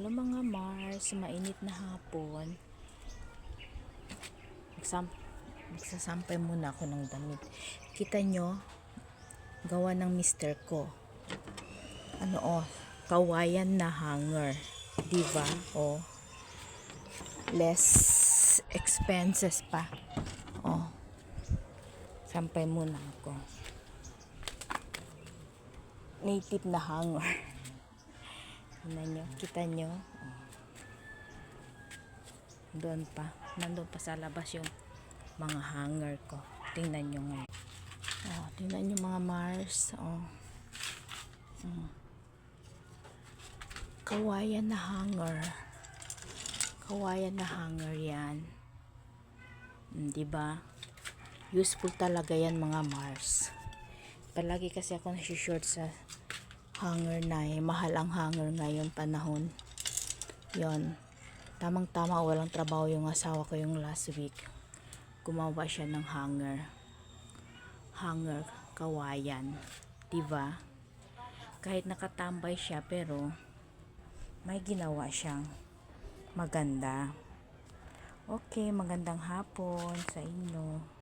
Hello mga Mars, mainit na hapon. Magsasampay muna ako ng damit. Kita nyo, gawa ng mister ko. Kawayan na hanger. Diba? Less expenses pa. Sampay muna ako. Native na hanger. Kita nyo. Nandun pa sa labas yung mga hanger ko. Tingnan nyo nga. Tingnan nyo mga Mars. Kawayan na hanger. Kawayan na hanger yan. Diba? Useful talaga yan mga Mars. Palagi kasi ako nasi-short sa hanger na mahal ang hanger ngayon panahon. Yon. Tamang-tama, walang trabaho yung asawa ko yung last week. Gumawa siya ng hanger. Hanger, kawayan. Diba? Kahit nakatambay siya, pero may ginawa siyang maganda. Okay, magandang hapon sa inyo.